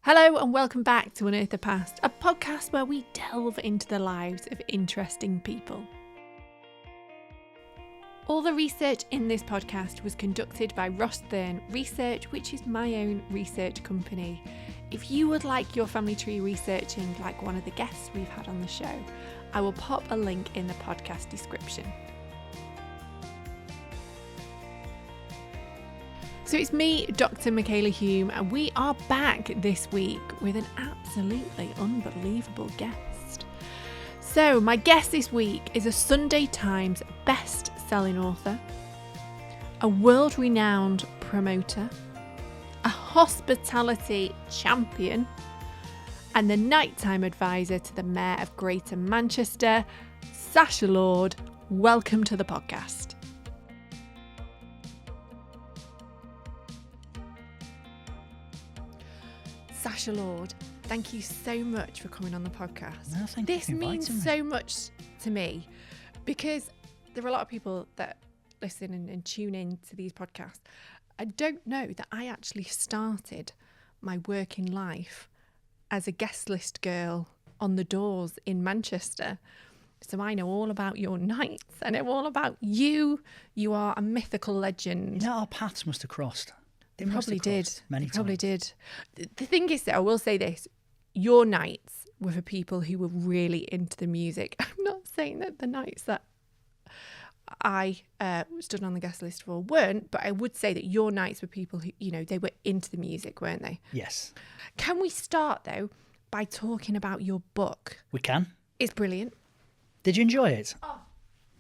Hello and welcome back to Unearth the Past, a podcast where we delve into the lives of interesting people. All the research in this podcast was conducted by Ross Thurn Research, which is my own research company. If you would like your family tree researching like one of the guests we've had on the show, I will pop a link in the podcast description. So it's me, Dr Michala Hulme, and we are back this week with an absolutely unbelievable guest. So my guest this week is a Sunday Times best-selling author, a world-renowned promoter, a hospitality champion, and the nighttime advisor to the Mayor of Greater Manchester, Sacha Lord. Welcome to the podcast. Sacha Lord, thank you so much for coming on the podcast. No, thank this you for means inviting me. so much to me because there are a lot of people that listen and tune in to these podcasts. I don't know that I actually started my working life as a guest list girl on the doors in Manchester. So I know all about your nights. I know all about you. You are a mythical legend. You know, our paths must have crossed. They Probably did. Many Probably times. did. The thing is, though, I will say this: your nights were for people who were really into the music. I'm not saying that the nights that I stood on the guest list for weren't, but I would say that your nights were people who, you know, they were into the music, weren't they? Yes. Can we start though by talking about your book? We can. It's brilliant. Did you enjoy it? Oh,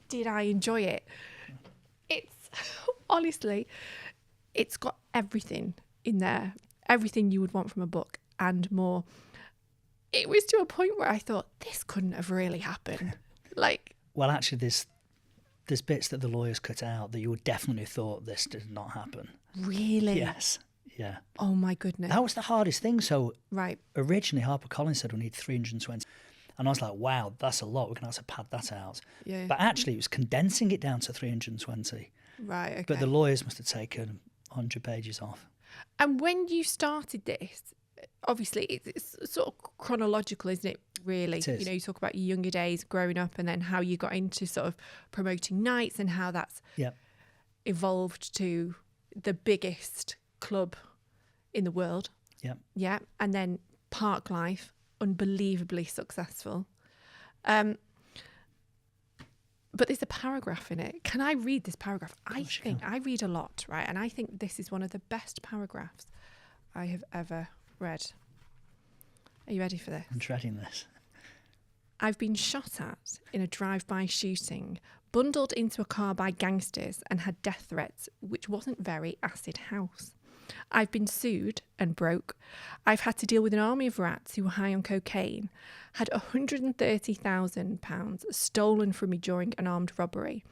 did I enjoy it? It's honestly, it's got everything in there, everything you would want from a book and more. It was to a point where I thought this couldn't have really happened. Well, actually, there's bits that the lawyers cut out that you would definitely thought this did not happen. Really? Yes. Yeah. Oh my goodness. That was the hardest thing. So Right. originally HarperCollins said we need 320. And I was like, wow, that's a lot. We're going to have to pad that out. Yeah. But actually, it was condensing it down to 320. Right. Okay. But the lawyers must have taken 100 pages off. And when you started this, obviously it's sort of chronological, isn't it? Really, It is. You know, you talk about your younger days growing up, and then how you got into sort of promoting nights and how that's Yep. evolved to the biggest club in the world. Yep. Yeah, and then Park Life, unbelievably successful. But there's a paragraph in it. Can I read this paragraph? I read a lot, right? And I think this is one of the best paragraphs I have ever read. Are you ready for this? I'm dreading this. I've been shot at in a drive-by shooting, bundled into a car by gangsters and had death threats, which wasn't very acid house. I've been sued and broke. I've had to deal with an army of rats who were high on cocaine, had £130,000 stolen from me during an armed robbery,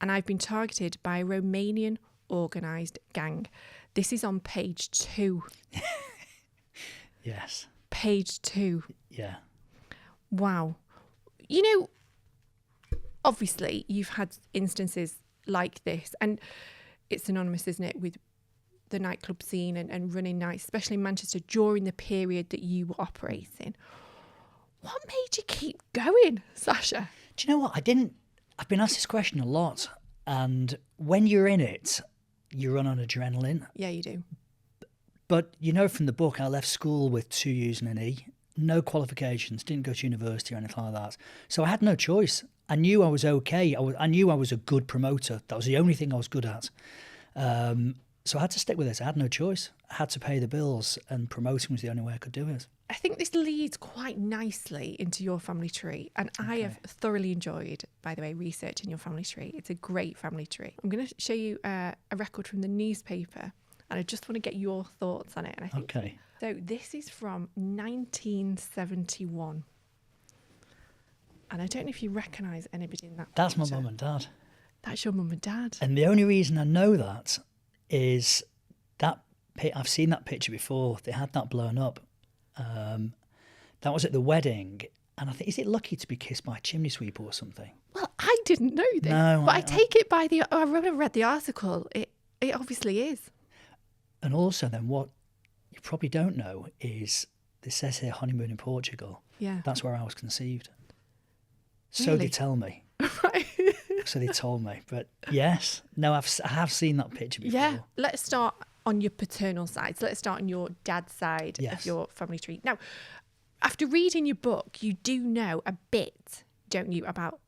and I've been targeted by a Romanian organised gang. This is on page 2. Yes. Page 2. Yeah. Wow. You know, obviously you've had instances like this, and it's synonymous, isn't it, with the nightclub scene and running nights, especially in Manchester during the period that you were operating. What made you keep going, Sasha? Do you know what? I've been asked this question a lot. And when you're in it, you run on adrenaline. Yeah, you do. But you know from the book, I left school with 2 U's and an E. No qualifications, didn't go to university or anything like that. So I had no choice. I knew I was okay. I knew I was a good promoter. That was the only thing I was good at. So I had to stick with it. I had no choice. I had to pay the bills, and promoting was the only way I could do it. I think this leads quite nicely into your family tree, and I have thoroughly enjoyed, by the way, researching your family tree. It's a great family tree. I'm going to show you a record from the newspaper, and I just want to get your thoughts on it. And I think, Okay. So this is from 1971, and I don't know if you recognise anybody in that. That's my picture. mum and dad. That's your mum and dad. And the only reason I know that is that I've seen that picture before. They had that blown up. That was at the wedding, and I think, is it lucky to be kissed by a chimney sweeper or something? Well, I didn't know this, No, but I take it by I read the article. It obviously is. And also, then what you probably don't know is, it says here honeymoon in Portugal. Yeah. That's where I was conceived. So Really? they tell me. Right. So they told me. But yes, no, I have seen that picture before. Yeah. Let's start on your paternal side. So let's start on your dad's side of Yes. your family tree. Now, after reading your book, you do know a bit, don't you, about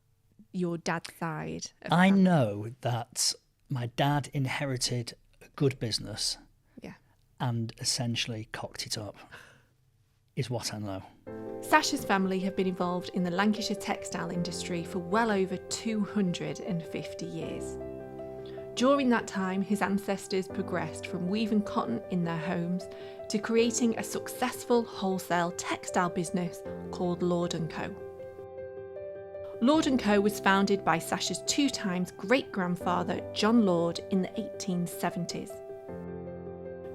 your dad's side of the I family? know that my dad inherited a good business Yeah. and essentially cocked it up, is what I know. Sasha's family have been involved in the Lancashire textile industry for well over 250 years. During that time, his ancestors progressed from weaving cotton in their homes to creating a successful wholesale textile business called Lord & Co. Lord & Co was founded by Sasha's 2 times great-grandfather John Lord in the 1870s.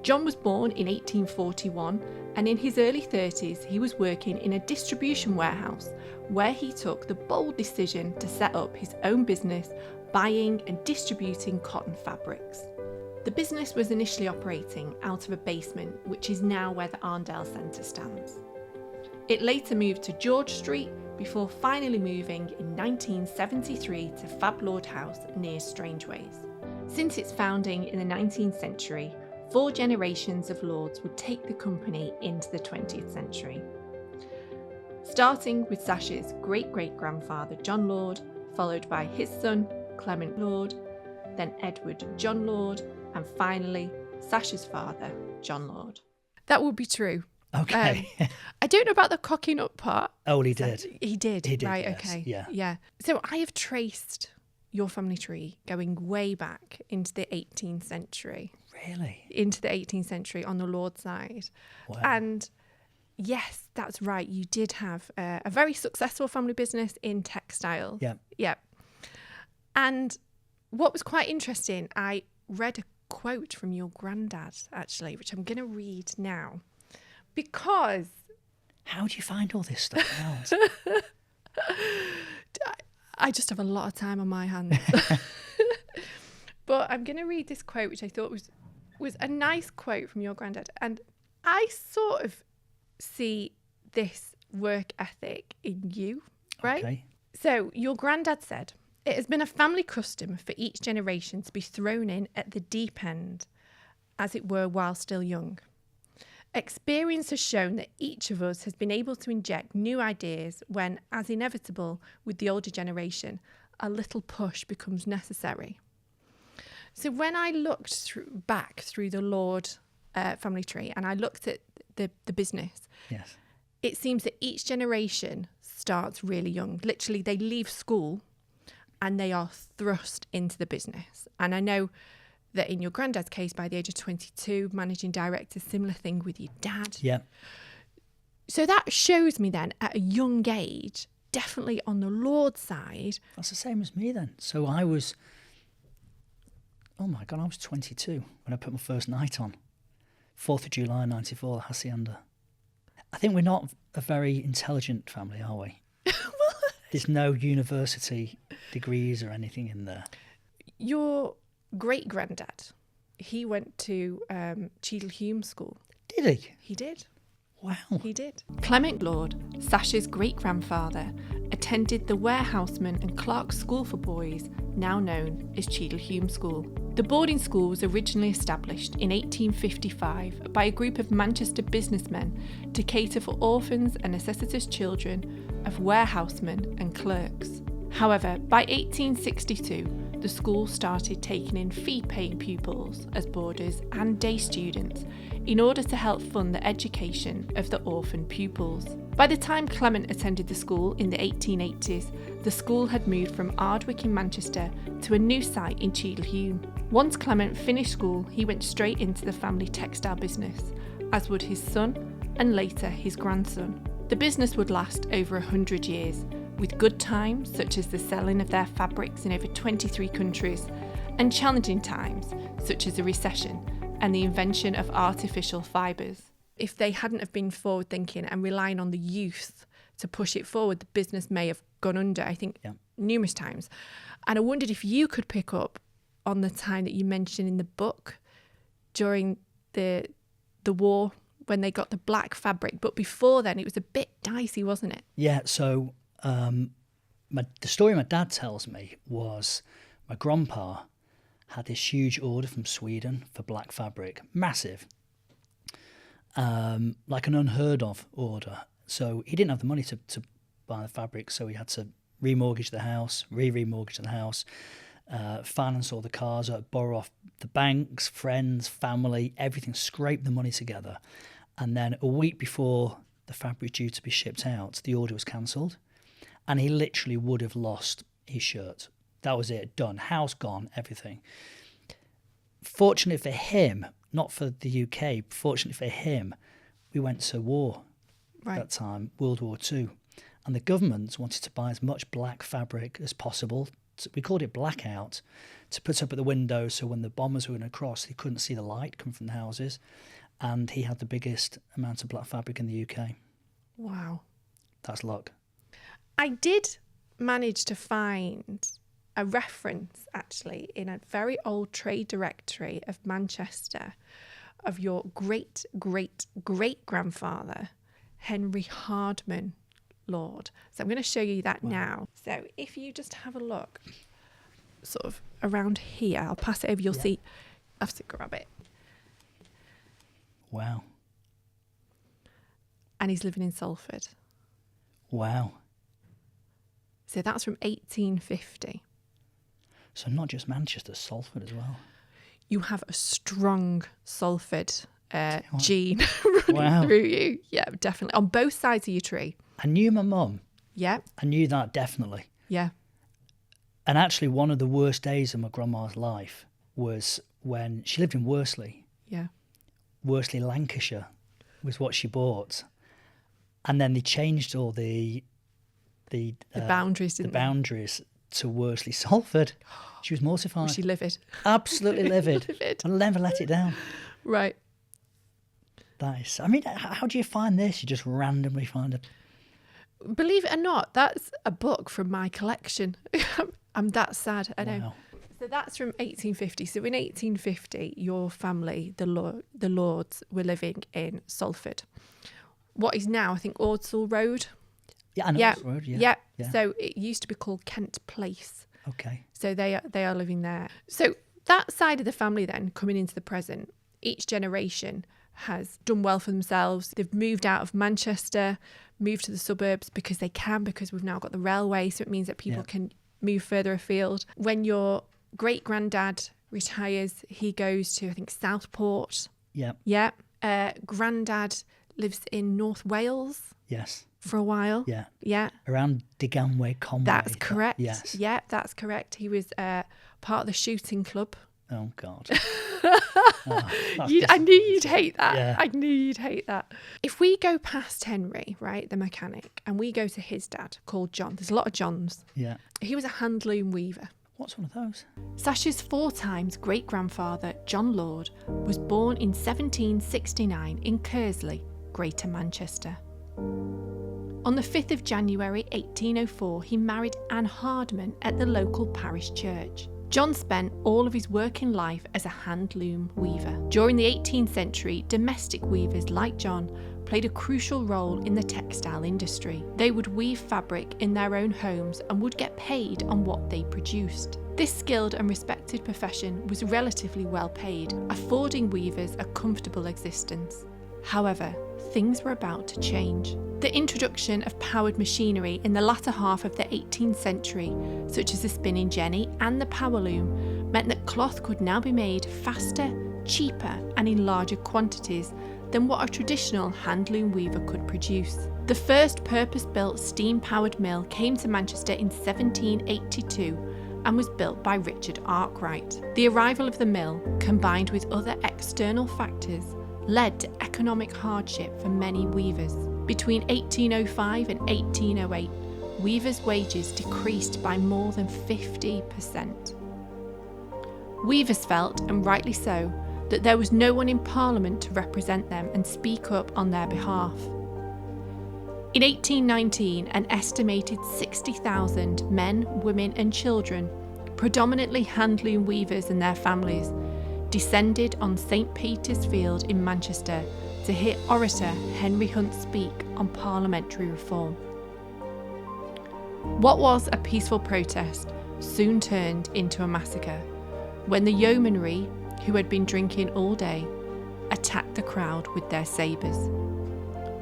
John was born in 1841, and in his early 30s he was working in a distribution warehouse where he took the bold decision to set up his own business buying and distributing cotton fabrics. The business was initially operating out of a basement, which is now where the Arndale Centre stands. It later moved to George Street before finally moving in 1973 to Fab Lord House near Strangeways. Since its founding in the 19th century, 4 generations of lords would take the company into the 20th century. Starting with Sasha's great-great-grandfather John Lord, followed by his son Clement Lord, then Edward John Lord, and finally Sasha's father John Lord. That would be true. Okay. I don't know about the cocking up part. Oh, he did. He did. He did, Right, yes. okay. Yeah. So I have traced your family tree going way back into the 18th century. Really? Into the 18th century on the Lord side. Wow. And yes, that's right. You did have a very successful family business in textile. Yeah. Yeah. And what was quite interesting, I read a quote from your granddad, actually, which I'm going to read now. Because How do you find all this stuff out? I just have a lot of time on my hands. But I'm going to read this quote, which I thought was a nice quote from your granddad. And I sort of see this work ethic in you, right? Okay. So your granddad said, "It has been a family custom for each generation to be thrown in at the deep end, as it were, while still young. Experience has shown that each of us has been able to inject new ideas when, as inevitable with the older generation, a little push becomes necessary." So when I looked back through the Lord family tree and I looked at the business, Yes. it seems that each generation starts really young. Literally, they leave school and they are thrust into the business. And I know that in your granddad's case, by the age of 22, managing director, similar thing with your dad. Yeah. So that shows me then at a young age, definitely on the Lord side. That's the same as me then. So I was 22 when I put my first night on. 4th of July 94, the Hacienda. I think we're not a very intelligent family, are we? There's no university degrees or anything in there. Your great granddad, he went to Cheadle Hulme School. Did he? He did. Wow. He did. Clement Lord, Sasha's great-grandfather, attended the Warehouseman and Clark School for Boys, now known as Cheadle Hulme School. The boarding school was originally established in 1855 by a group of Manchester businessmen to cater for orphans and necessitous children of warehousemen and clerks. However, by 1862, the school started taking in fee-paying pupils as boarders and day students in order to help fund the education of the orphan pupils. By the time Clement attended the school in the 1880s, the school had moved from Ardwick in Manchester to a new site in Cheadle Hulme. Once Clement finished school, he went straight into the family textile business, as would his son and later his grandson. The business would last over 100 years, with good times such as the selling of their fabrics in over 23 countries, and challenging times such as a recession and the invention of artificial fibres. If they hadn't have been forward thinking and relying on the youth to push it forward, the business may have gone under, I think, numerous times. And I wondered if you could pick up on the time that you mentioned in the book during the the war when they got the black fabric. But before then, it was a bit dicey, wasn't it? Yeah, so the story my dad tells me was my grandpa had this huge order from Sweden for black fabric, massive, like an unheard of order. So he didn't have the money to buy the fabric, so he had to remortgage the house, remortgage the house, finance all the cars, borrow off the banks, friends, family, everything, scrape the money together. And then a week before the fabric due to be shipped out, the order was cancelled, and he literally would have lost his shirt. That was it, done, house gone, everything. Fortunately for him, not for the UK, fortunately for him, we went to war at that time, World War II. And the government wanted to buy as much black fabric as possible. We called it blackout, to put up at the windows so when the bombers were going to cross, they couldn't see the light come from the houses. And he had the biggest amount of black fabric in the UK. Wow. That's luck. I did manage to find a reference, actually, in a very old trade directory of Manchester of your great-great-great-grandfather, Henry Hardman Lord. So I'm going to show you that now. So if you just have a look sort of around here, I'll pass it over, you'll see. I have to grab it. Wow. And he's living in Salford. Wow. So that's from 1850. So not just Manchester, Salford as well. You have a strong Salford gene running through you. Yeah, definitely. On both sides of your tree. I knew my mum. Yeah. I knew that, definitely. Yeah. And actually, one of the worst days of my grandma's life was when she lived in Worsley. Yeah. Worsley, Lancashire was what she bought. And then they changed all the boundaries, didn't they? Boundaries to Worsley, Salford. She was mortified. Was she livid? Absolutely livid. Livid. I'll never let it down. Right. That is, I mean, how do you find this? You just randomly find it. Believe it or not, that's a book from my collection. I'm that sad, I know. Wow. So that's from 1850. So in 1850, your family, the Lords, were living in Salford. What is now, I think, Ordsall Road. Yeah, I know Ordsall Road, yeah. So it used to be called Kent Place. Okay. So they are living there. So that side of the family then, coming into the present, each generation has done well for themselves. They've moved out of Manchester, moved to the suburbs because they can, because we've now got the railway. So it means that people can move further afield. When your great-granddad retires, he goes to, I think, Southport. Yeah. Yeah. Granddad lives in North Wales. Yes. For a while. Yeah. Yeah. Around Diganway, Conway. That's correct. Yes. Yeah, that's correct. He was part of the shooting club. Oh, God. I knew you'd hate that. Yeah. I knew you'd hate that. If we go past Henry, right, the mechanic, and we go to his dad called John, there's a lot of Johns. Yeah. He was a handloom weaver. What's one of those? Sasha's 4 times great-grandfather, John Lord, was born in 1769 in Kersley, Greater Manchester. On the 5th of January 1804, he married Anne Hardman at the local parish church. John spent all of his working life as a handloom weaver. During the 18th century, domestic weavers like John played a crucial role in the textile industry. They would weave fabric in their own homes and would get paid on what they produced. This skilled and respected profession was relatively well paid, affording weavers a comfortable existence. However, things were about to change. The introduction of powered machinery in the latter half of the 18th century, such as the spinning jenny and the power loom, meant that cloth could now be made faster, cheaper, and in larger quantities than what a traditional handloom weaver could produce. The first purpose-built steam-powered mill came to Manchester in 1782 and was built by Richard Arkwright. The arrival of the mill, combined with other external factors, led to economic hardship for many weavers. Between 1805 and 1808, weavers' wages decreased by more than 50%. Weavers felt, and rightly so, that there was no one in Parliament to represent them and speak up on their behalf. In 1819, an estimated 60,000 men, women and children, predominantly handloom weavers and their families, descended on St Peter's Field in Manchester to hear orator Henry Hunt speak on parliamentary reform. What was a peaceful protest soon turned into a massacre when the yeomanry, who had been drinking all day, attacked the crowd with their sabres.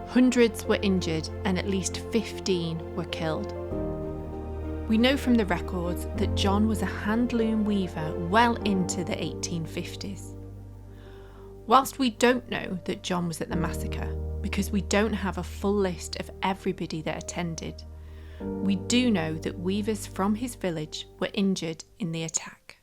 Hundreds were injured and at least 15 were killed. We know from the records that John was a handloom weaver well into the 1850s. Whilst we don't know that John was at the massacre, because we don't have a full list of everybody that attended, we do know that weavers from his village were injured in the attack.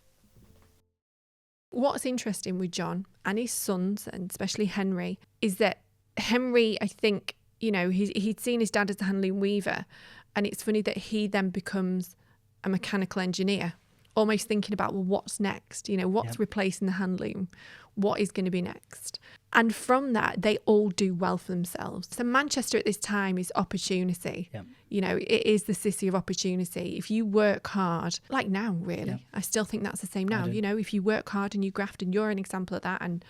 What's interesting with John and his sons, and especially Henry, is that Henry, I think, he'd seen his dad as a handloom weaver, and it's funny that he then becomes a mechanical engineer, almost thinking about, well, what's next? What's replacing the handloom? What is going to be next? And from that, they all do well for themselves. So Manchester at this time is opportunity. Yep. It is the city of opportunity. If you work hard, like now, really, yep. I still think that's the same now. If you work hard and you graft, and you're an example of that, and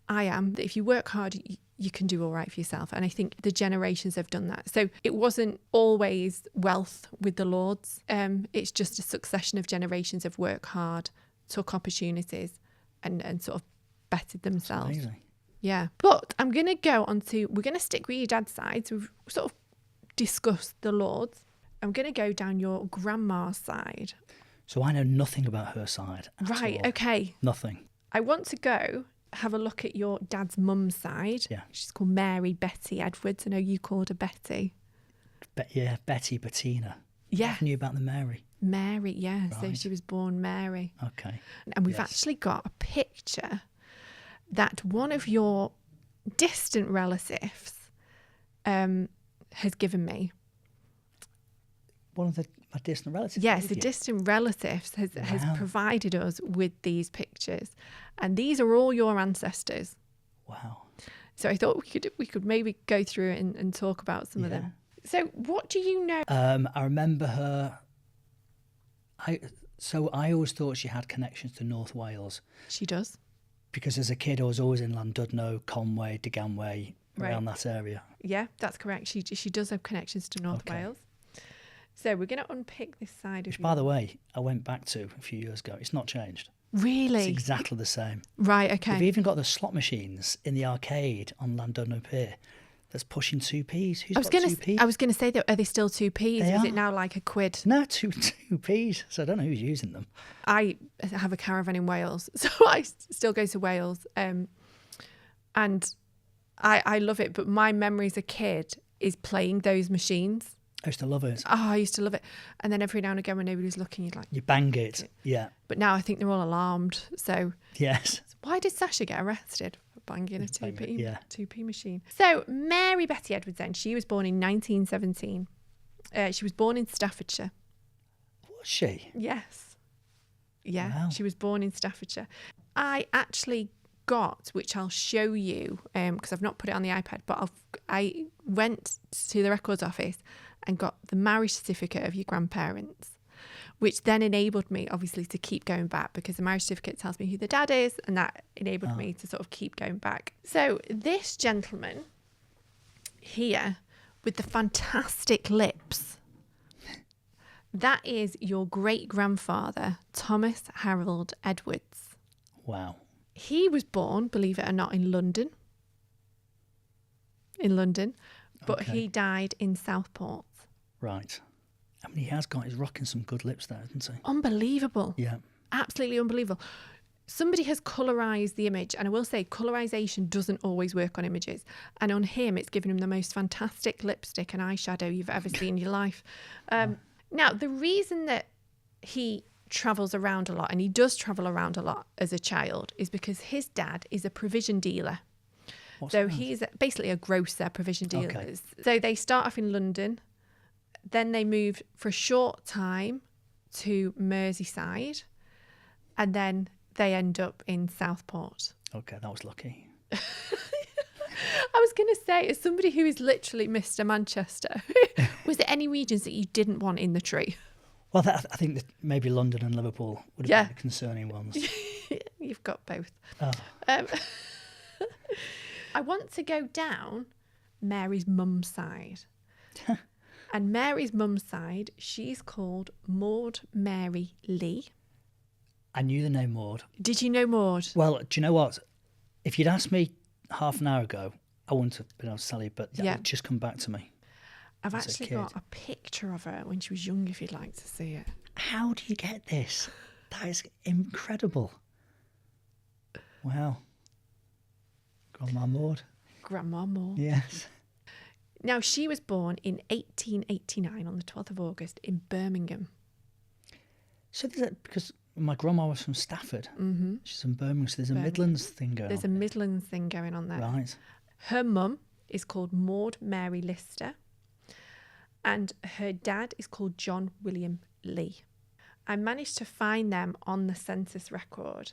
I am, if you work hard, you can do all right for yourself. And I think the generations have done that. So it wasn't always wealth with the Lords. It's just a succession of generations of work hard, took opportunities, and sort of bettered themselves. That's amazing. Yeah. But I'm going to go on to, we're going to stick with your dad's side. So we've sort of discussed the Lords. I'm going to go down your grandma's side. So I know nothing about her side. Right. Okay. Nothing. I want to go have a look at your dad's mum's side. Yeah. She's called Mary Betty Edwards. I know you called her Betty. Betty Bettina. Yeah. I knew about the Mary. Mary, yeah. Right. So she was born Mary. Okay. And we've actually got a picture that one of your distant relatives has given me. One of my distant relatives? Yes, the distant relatives has provided us with these pictures. And these are all your ancestors. Wow. So I thought we could maybe go through it and talk about some of them. So what do you know? I remember her. I always thought she had connections to North Wales. She does. Because as a kid, I was always in Llandudno, Conway, Deganway, around that area. Yeah, that's correct. She does have connections to North Wales. So we're going to unpick this side of Which, by the way, I went back to a few years ago. It's not changed. Really? It's exactly the same. Right, okay. They've even got the slot machines in the arcade on Llandudno Pier that's pushing 2p's. Who's got 2p? I was going to say, that are they still 2p's? They or is are. it now like a quid? No, 2p's. So I don't know who's using them. I have a caravan in Wales, so I still go to Wales. And I love it. But my memory as a kid is playing those machines. I used to love it. Oh, I used to love it. And then every now and again when nobody's looking, you'd like... You bang it, yeah. But now I think they're all alarmed, so... Yes. Why did Sasha get arrested for banging a 2p, yeah. 2p machine? So Mary Betty Edwards then, she was born in 1917. She was born in Staffordshire. Was she? Yes. Yeah, wow. She was born in Staffordshire. I actually got, which I'll show you, because I've not put it on the iPad, but I went to the records office and got the marriage certificate of your grandparents, which then enabled me, obviously, to keep going back, because the marriage certificate tells me who the dad is, and that enabled me to sort of keep going back. So this gentleman here with the fantastic lips, that is your great-grandfather, Thomas Harold Edwards. Wow. He was born, believe it or not, in London. But he died in Southport. Right. I mean, he's rocking some good lips there, isn't he? Unbelievable. Yeah. Absolutely unbelievable. Somebody has colorised the image, and I will say colorisation doesn't always work on images. And on him, it's given him the most fantastic lipstick and eyeshadow you've ever seen in your life. Now, the reason that he travels around a lot, and he does travel around a lot as a child, is because his dad is a provision dealer. He's basically a grocer, provision dealers. Okay. So they start off in London, then they move for a short time to Merseyside, and then they end up in Southport. Okay, that was lucky. I was going to say, as somebody who is literally Mr. Manchester, was there any regions that you didn't want in the tree? Well, I think that maybe London and Liverpool would have been the concerning ones. You've got both. Oh. I want to go down Mary's mum's side. And Mary's mum's side, she's called Maud Mary Lea. I knew the name Maud. Did you know Maud? Well, do you know what? If you'd asked me half an hour ago, I wouldn't have been able to tell you, but it just come back to me. I've actually got a picture of her when she was young, if you'd like to see it. How do you get this? That is incredible. Wow. Grandma Maud. Grandma Maud. Yes. Now, she was born in 1889 on the 12th of August in Birmingham. So because my grandma was from Stafford. Mm-hmm. She's from Birmingham, so there's a Midlands thing going on. There's a Midlands thing going on there. Right. Her mum is called Maud Mary Lea, and her dad is called John William Lea. I managed to find them on the census record.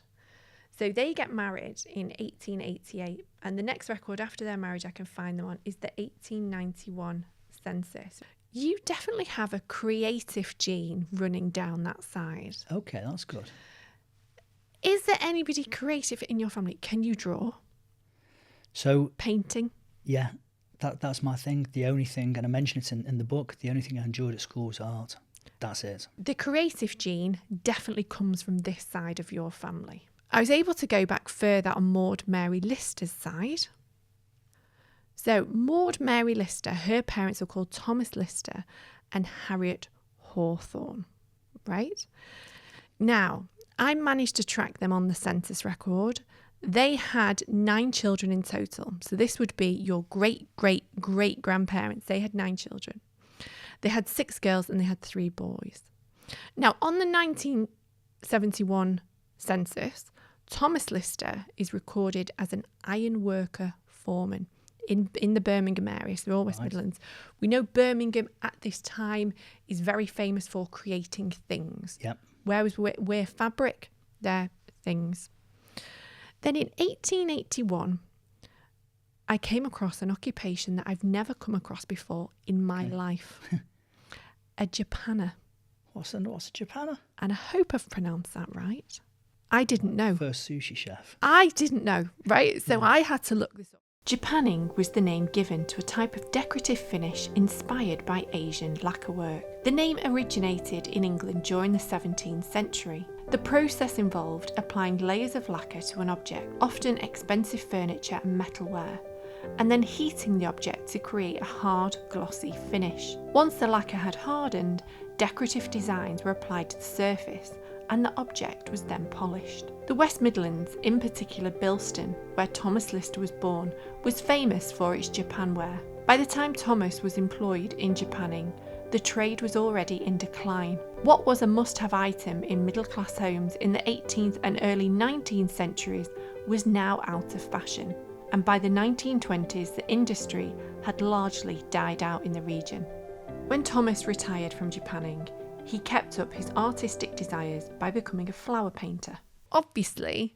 So they get married in 1888, and the next record after their marriage I can find them on is the 1891 census. You definitely have a creative gene running down that side. Okay, that's good. Is there anybody creative in your family? Can you draw? So painting? Yeah, that's my thing. The only thing, and I mention it in the book, the only thing I enjoyed at school was art. That's it. The creative gene definitely comes from this side of your family. I was able to go back further on Maud Mary Lea's side. So Maud Mary Lea, her parents were called Thomas Lea and Harriet Hawthorne, right? Now, I managed to track them on the census record. They had 9 children in total. So this would be your great-great-great-grandparents. They had 9 children. They had 6 girls and they had 3 boys. Now, on the 1971 census, Thomas Lea is recorded as an iron worker foreman in the Birmingham area, so all West Midlands. We know Birmingham at this time is very famous for creating things. Yep. Whereas we're fabric, they're things. Then in 1881, I came across an occupation that I've never come across before in my life. A Japanner. What's a Japanner? And I hope I've pronounced that right. I didn't know. First sushi chef. I didn't know, right? So I had to look this up. Japanning was the name given to a type of decorative finish inspired by Asian lacquer work. The name originated in England during the 17th century. The process involved applying layers of lacquer to an object, often expensive furniture and metalware, and then heating the object to create a hard, glossy finish. Once the lacquer had hardened, decorative designs were applied to the surface, and the object was then polished. The West Midlands, in particular Bilston, where Thomas Lea was born, was famous for its Japanware. By the time Thomas was employed in Japanning, the trade was already in decline. What was a must-have item in middle-class homes in the 18th and early 19th centuries was now out of fashion, and by the 1920s the industry had largely died out in the region. When Thomas retired from Japanning, he kept up his artistic desires by becoming a flower painter. Obviously,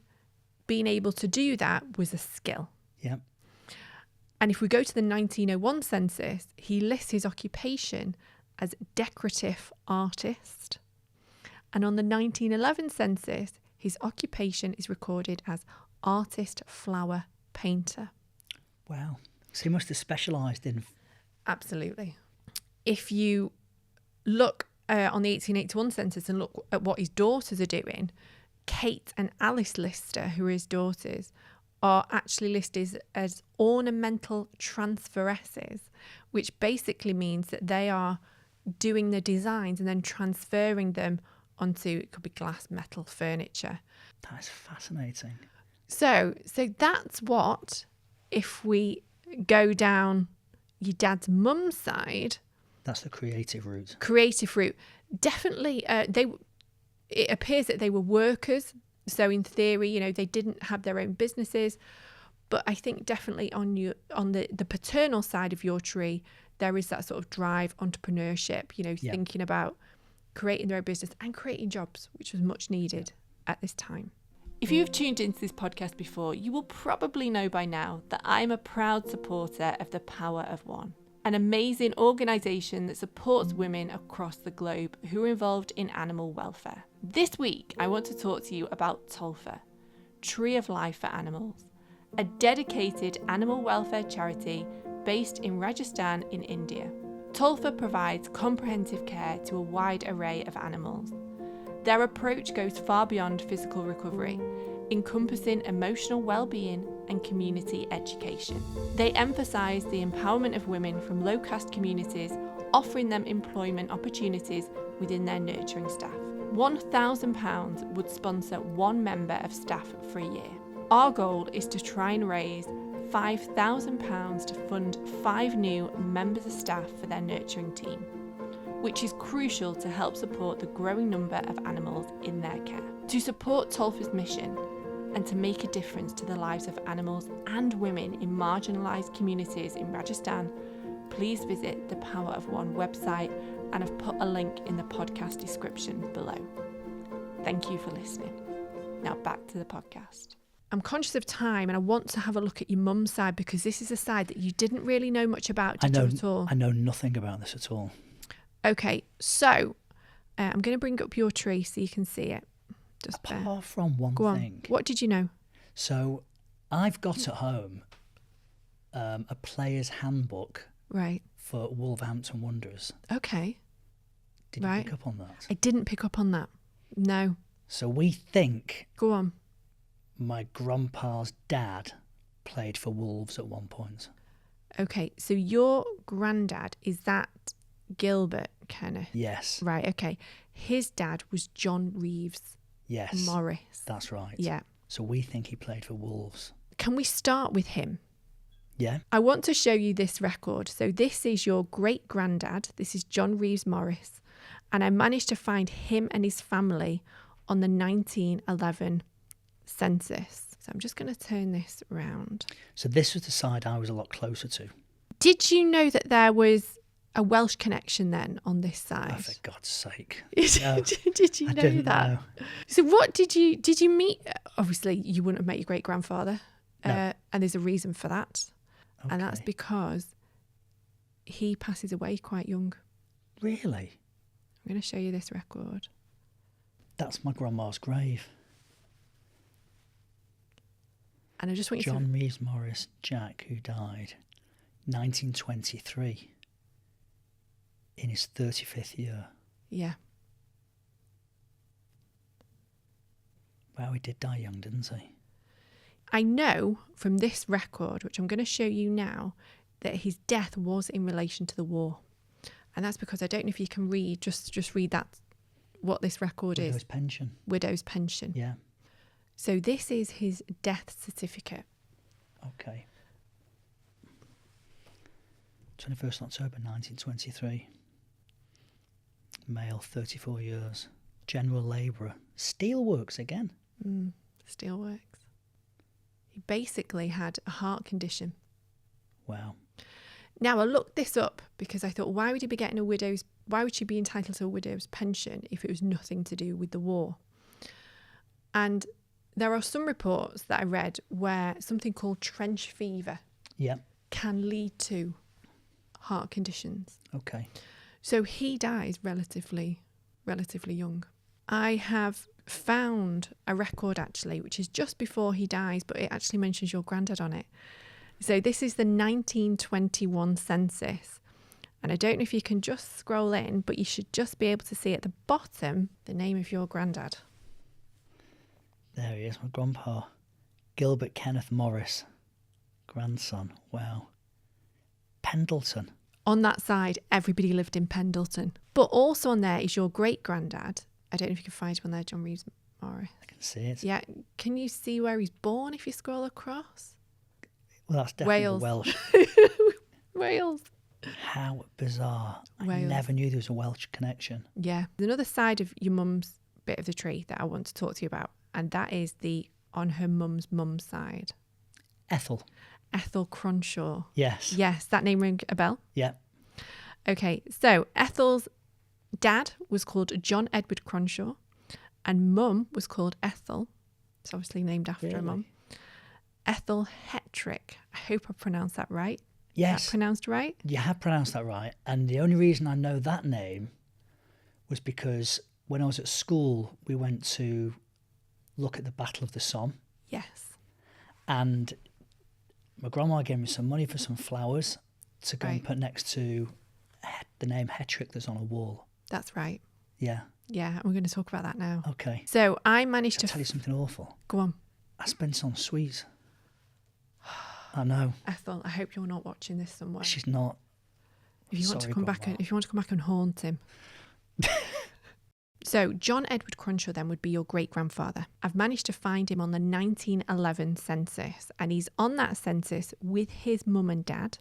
being able to do that was a skill. Yeah. And if we go to the 1901 census, he lists his occupation as decorative artist. And on the 1911 census, his occupation is recorded as artist flower painter. Wow. So he must have specialised in... Absolutely. If you look on the 1881 census and look at what his daughters are doing, Kate and Alice Lister, who are his daughters, are actually listed as ornamental transferesses, which basically means that they are doing the designs and then transferring them onto, it could be glass, metal, furniture. That's fascinating. So that's what, if we go down your dad's mum's side... That's the creative route. Creative route. Definitely, it appears that they were workers. So in theory, they didn't have their own businesses. But I think definitely on the paternal side of your tree, there is that sort of drive, entrepreneurship, thinking about creating their own business and creating jobs, which was much needed at this time. If you've tuned into this podcast before, you will probably know by now that I'm a proud supporter of the Power of One, an amazing organisation that supports women across the globe who are involved in animal welfare. This week, I want to talk to you about Tolfa. Tree of Life for Animals, a dedicated animal welfare charity based in Rajasthan in India. Tulfa provides comprehensive care to a wide array of animals. Their approach goes far beyond physical recovery, encompassing emotional well-being and community education. They emphasise the empowerment of women from low-caste communities, offering them employment opportunities within their nurturing staff. £1,000 would sponsor one member of staff for a year. Our goal is to try and raise £5,000 to fund 5 new members of staff for their nurturing team, which is crucial to help support the growing number of animals in their care. To support Tulfa's mission and to make a difference to the lives of animals and women in marginalised communities in Rajasthan, please visit the Power of One website, and I've put a link in the podcast description below. Thank you for listening. Now back to the podcast. I'm conscious of time and I want to have a look at your mum's side because this is a side that you didn't really know much about, did you at all? I know nothing about this at all. Okay, so I'm going to bring up your tree so you can see it. Just Apart from one thing. What did you know? So I've got at home a player's handbook for Wolverhampton Wanderers. Okay. Did you pick up on that? I didn't pick up on that. No. So we think... Go on. My grandpa's dad played for Wolves at one point. Okay, so your granddad, is that Gilbert Kenneth? Yes. Right, okay. His dad was John Reeves. Yes. Morris. That's right. Yeah. So we think he played for Wolves. Can we start with him? Yeah. I want to show you this record. So this is your great granddad. This is John Reeves Morris. And I managed to find him and his family on the 1911 census. So I'm just going to turn this round. So this was the side I was a lot closer to. Did you know that there was a Welsh connection then on this side? Oh, for God's sake. No. Did you know that? Know. So what did you meet? Obviously you wouldn't have met your great grandfather. No. And there's a reason for that. Okay. And that's because he passes away quite young. Really? I'm going to show you this record. That's my grandma's grave. And I just want you John Reeves Morris, Jack, who died 1923 in his 35th year. Yeah. Wow, he did die young, didn't he? I know from this record, which I'm going to show you now, that his death was in relation to the war. And that's because I don't know if you can read, just read that, what this record is. Widow's pension. Widow's pension. Yeah. So this is his death certificate. Okay. 21st October 1923. Male, 34 years. General labourer. Steelworks again. Steelworks. He basically had a heart condition. Wow. Now I looked this up because I thought, why would she be entitled to a widow's pension if it was nothing to do with the war? And there are some reports that I read where something called trench fever can lead to heart conditions. Okay. So he dies relatively young. I have found a record actually, which is just before he dies, but it actually mentions your granddad on it. So this is the 1921 census. And I don't know if you can just scroll in, but you should just be able to see at the bottom the name of your granddad. There he is, my grandpa. Gilbert Kenneth Morris. Grandson. Wow. Pendleton. On that side, everybody lived in Pendleton. But also on there is your great-granddad. I don't know if you can find him on there, John Reeves Morris. I can see it. Yeah. Can you see where he's born if you scroll across? Well, that's definitely Wales. Welsh. Wales. How bizarre. I Wales. never knew there was a Welsh connection. Yeah. There's another side of your mum's bit of the tree that I want to talk to you about, and that is on her mum's side. Ethel. Ethel Cronshaw. Yes. Yes, that name ring a bell? Yeah. Okay, so Ethel's dad was called John Edward Cronshaw, and mum was called Ethel. It's obviously named after her mum. Ethel Hetrick. I hope I pronounced that right. Yes. Is that pronounced right? You have pronounced that right. And the only reason I know that name was because when I was at school, we went to look at the Battle of the Somme. Yes. And my grandma gave me some money for some flowers to go and Right. put next to the name Hettrick that's on a wall. That's right. Yeah. Yeah, and we're going to talk about that now. Okay. So I managed I'll to... tell you something awful. Go on. I spent it on sweets. I know. Ethel, I hope you're not watching this somewhere. She's not. If you want to Sorry, come back Grandma. and if you want to come back and haunt him. So John Edward Cronshaw then would be your great grandfather. I've managed to find him on the 1911 census, and he's on that census with his mum and dad.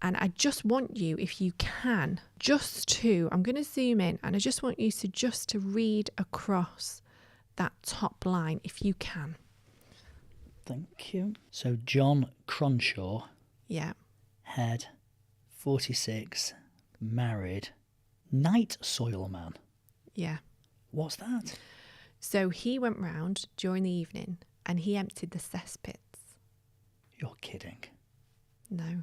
And I just want you, if you can, I'm going to zoom in, and I just want you to read across that top line if you can. Thank you. So John Cronshaw, Yeah. head, 46, married, night soil man. Yeah. What's that? So he went round during the evening and he emptied the cesspits. You're kidding. No.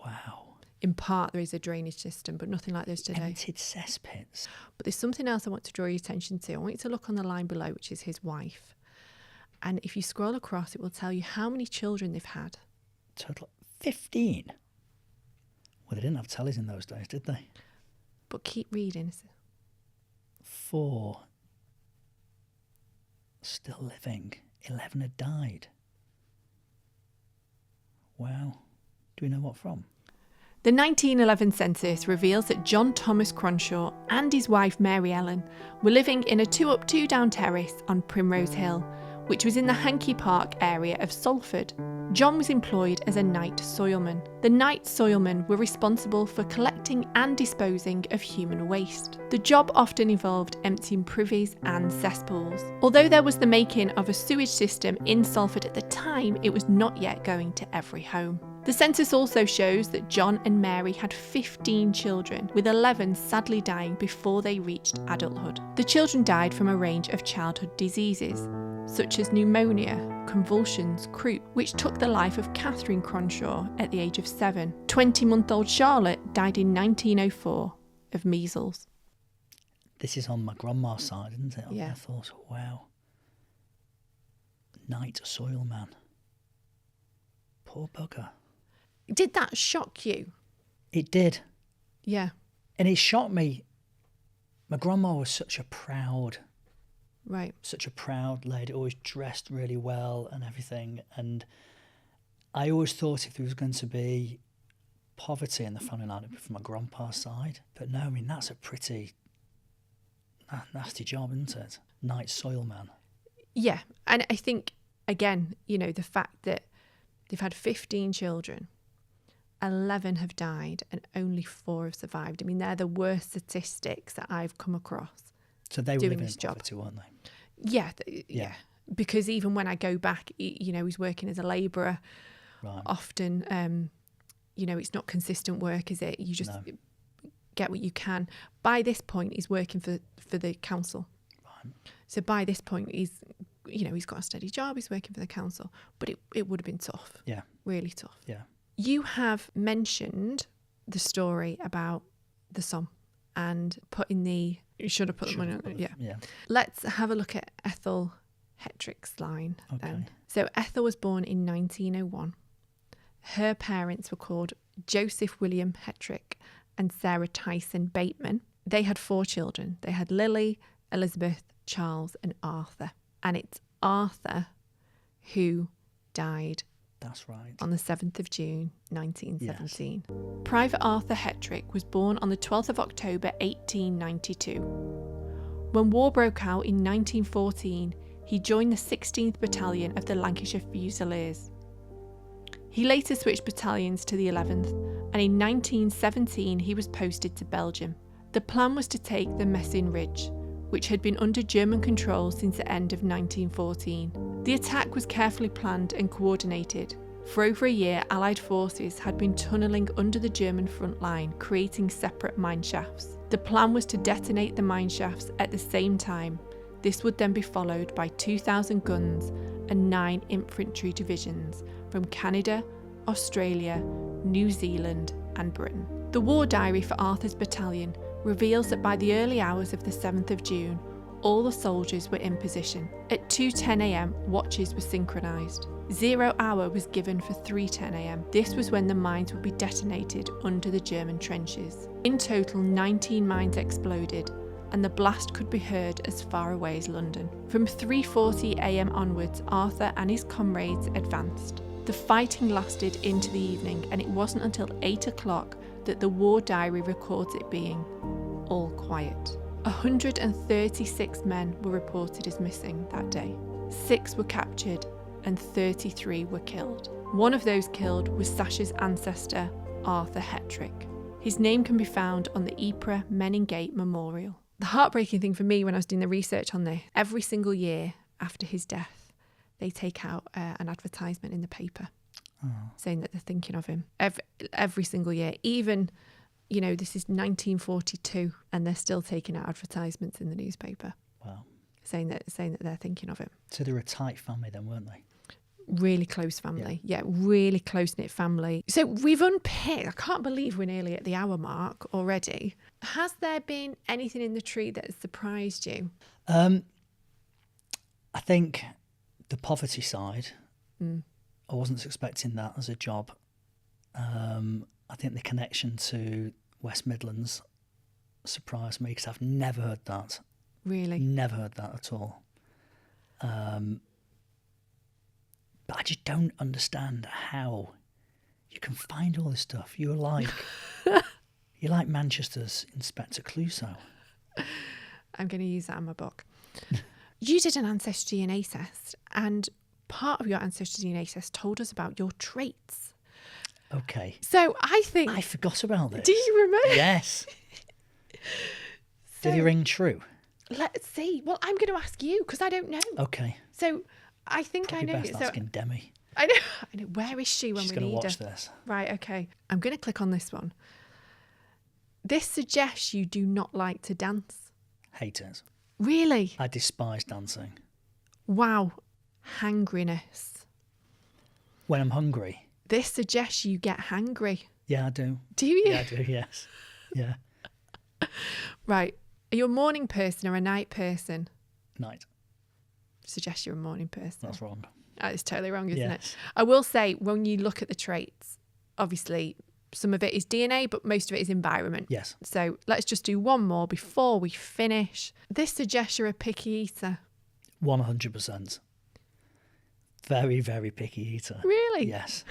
Wow. In part, there is a drainage system, but nothing like this today. Emptied cesspits. But there's something else I want to draw your attention to. I want you to look on the line below, which is his wife. And if you scroll across, it will tell you how many children they've had. Total 15. Well, they didn't have tellies in those days, did they? But keep reading. 4 still living. 11 had died. Wow. Do we know what from? The 1911 census reveals that John Thomas Cronshaw and his wife Mary Ellen were living in a 2-up, 2-down terrace on Primrose Hill, which was in the Hankey Park area of Salford. John was employed as a night soilman. The night soilmen were responsible for collecting and disposing of human waste. The job often involved emptying privies and cesspools. Although there was the making of a sewage system in Salford at the time, it was not yet going to every home. The census also shows that John and Mary had 15 children, with 11 sadly dying before they reached adulthood. The children died from a range of childhood diseases, such as pneumonia, convulsions, croup, which took the life of Catherine Cronshaw at the age of 7. 20-month-old Charlotte died in 1904 of measles. This is on my grandma's side, isn't it? Yeah. I thought, wow. Night soil man. Poor bugger. Did that shock you? It did. Yeah. And it shocked me. My grandma was such a proud lady, always dressed really well and everything. And I always thought if there was going to be poverty in the family line, it'd be from my grandpa's side. But no, I mean, that's a pretty nasty job, isn't it? Night soil man. Yeah. And I think, again, the fact that they've had 15 children, 11 have died and only 4 have survived. I mean, they're the worst statistics that I've come across. So they were doing living this in job. poverty, weren't they? Yeah. Because even when I go back, he's working as a labourer. Right. Often, it's not consistent work, is it? You just No. get what you can. By this point, he's working for the council. Right. So by this point, he's got a steady job. He's working for the council. But it would have been tough. Yeah. Really tough. Yeah. You have mentioned the story about the sum and you should have put the money on it. Yeah. Let's have a look at Ethel Hettrick's line then. Okay. So Ethel was born in 1901. Her parents were called Joseph William Hetrick and Sarah Tyson Bateman. They had 4 children. They had Lily, Elizabeth, Charles and Arthur. And it's Arthur who died That's right. on the 7th of June 1917. Yes. Private Arthur Hettrick was born on the 12th of October 1892. When war broke out in 1914, he joined the 16th Battalion of the Lancashire Fusiliers. He later switched battalions to the 11th, and in 1917 he was posted to Belgium. The plan was to take the Messines Ridge, which had been under German control since the end of 1914. The attack was carefully planned and coordinated. For over a year, Allied forces had been tunnelling under the German front line, creating separate mine shafts. The plan was to detonate the mine shafts at the same time. This would then be followed by 2,000 guns and 9 infantry divisions from Canada, Australia, New Zealand and Britain. The war diary for Arthur's battalion reveals that by the early hours of the 7th of June, all the soldiers were in position. At 2:10 a.m, watches were synchronised. 0 hour was given for 3:10 a.m. This was when the mines would be detonated under the German trenches. In total, 19 mines exploded, and the blast could be heard as far away as London. From 3:40 a.m. onwards, Arthur and his comrades advanced. The fighting lasted into the evening, and it wasn't until 8 o'clock that the war diary records it being all quiet. 136 men were reported as missing that day. 6 were captured and 33 were killed. One of those killed was Sasha's ancestor, Arthur Hettrick. His name can be found on the Ypres Menin Gate Memorial. The heartbreaking thing for me when I was doing the research on this, every single year after his death, they take out an advertisement in the paper saying that they're thinking of him. Every single year. Even, this is 1942 and they're still taking out advertisements in the newspaper. Wow. Saying that they're thinking of him. So they were a tight family then, weren't they? Really close family. Yeah, really close-knit family. So we've unpicked, I can't believe we're nearly at the hour mark already. Has there been anything in the tree that has surprised you? I think the poverty side, I wasn't expecting that as a job. I think the connection to West Midlands surprised me because I've never heard that. Really? Never heard that at all. But I just don't understand how you can find all this stuff. You're like Manchester's Inspector Clouseau. I'm going to use that in my book. You did an ancestry DNA test, and part of your ancestry DNA test told us about your traits. Okay. So I think... I forgot about this. Do you remember? Yes. Did he ring true? Let's see. Well, I'm going to ask you because I don't know. Okay. So I think Probably I know. best asking Demi. I know. Where is she when She's we gonna need her? watch this. Right. Okay. I'm going to click on this one. This suggests you do not like to dance. Hate it. Really? I despise dancing. Wow. Hangriness. When I'm hungry. This suggests you get hangry. Yeah, I do. Do you? Yeah, I do, yes. Yeah. Right. Are you a morning person or a night person? Night. Suggest you're a morning person. That's wrong. That is totally wrong, isn't Yes. it? I will say, when you look at the traits, obviously some of it is DNA, but most of it is environment. Yes. So let's just do one more before we finish. This suggests you're a picky eater. 100%. Very, very picky eater. Really? Yes.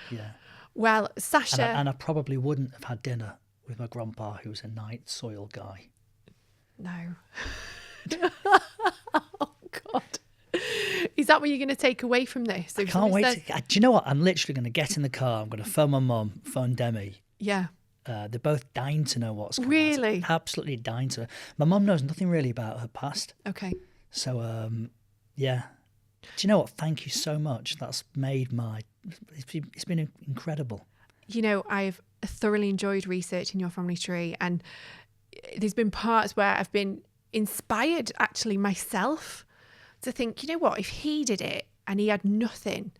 Yeah. Well, Sasha... And I probably wouldn't have had dinner with my grandpa, who's a night soil guy. No. Oh, God. Is that what you're going to take away from this? I can't wait. Do you know what? I'm literally going to get in the car. I'm going to phone my mum, phone Demi. Yeah. They're both dying to know what's going on. Really? Absolutely dying to. My mum knows nothing really about her past. Okay. So, yeah. Do you know what? Thank you so much. That's made my... It's been incredible. I've thoroughly enjoyed researching your family tree, and there's been parts where I've been inspired actually myself to think, if he did it and he had nothing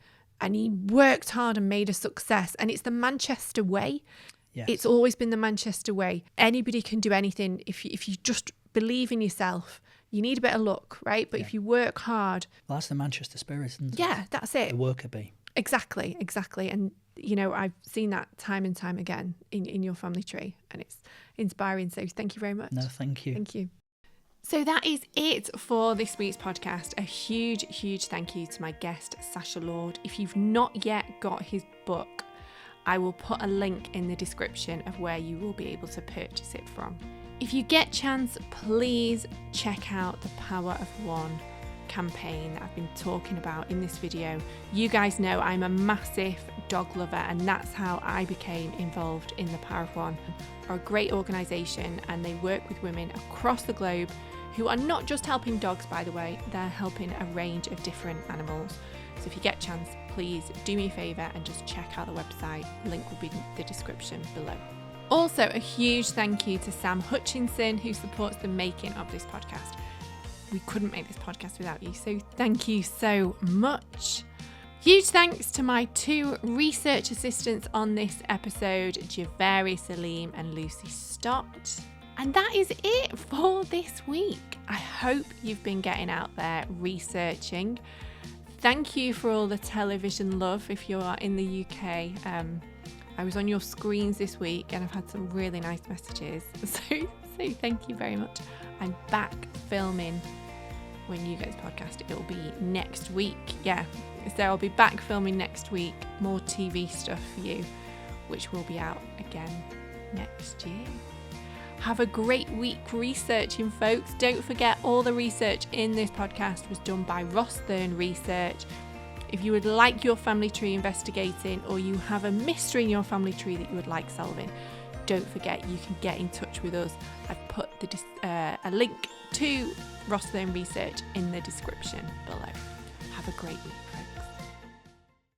and he worked hard and made a success, and it's the Manchester way. Yes. It's always been the Manchester way. Anybody can do anything if you just believe in yourself. You need a bit of luck, right? But if you work hard... Well, that's the Manchester spirit, isn't it? Yeah, that's it. The worker bee. Exactly. And, I've seen that time and time again in your family tree, and it's inspiring. So thank you very much. No, thank you. Thank you. So that is it for this week's podcast. A huge, huge thank you to my guest, Sacha Lord. If you've not yet got his book, I will put a link in the description of where you will be able to purchase it from. If you get chance, please check out the Power of One campaign that I've been talking about in this video. You guys know I'm a massive dog lover, and that's how I became involved in the Power of One. They're a great organisation, and they work with women across the globe who are not just helping dogs, by the way, they're helping a range of different animals. So if you get a chance, please do me a favour and just check out the website. Link will be in the description below. Also, a huge thank you to Sam Hutchinson, who supports the making of this podcast. We couldn't make this podcast without you, so thank you so much. Huge thanks to my 2 research assistants on this episode, Jaanwar Salim and Lucy Stott. And that is it for this week. I hope you've been getting out there researching. Thank you for all the television love if you are in the UK. I was on your screens this week and I've had some really nice messages. So thank you very much. I'm back filming when you guys podcast. It will be next week. Yeah. So I'll be back filming next week. More TV stuff for you, which will be out again next year. Have a great week researching, folks. Don't forget, all the research in this podcast was done by Rosthern Research. If you would like your family tree investigating, or you have a mystery in your family tree that you would like solving, don't forget you can get in touch with us. I've put a link to Rosthern Research in the description below. Have a great week.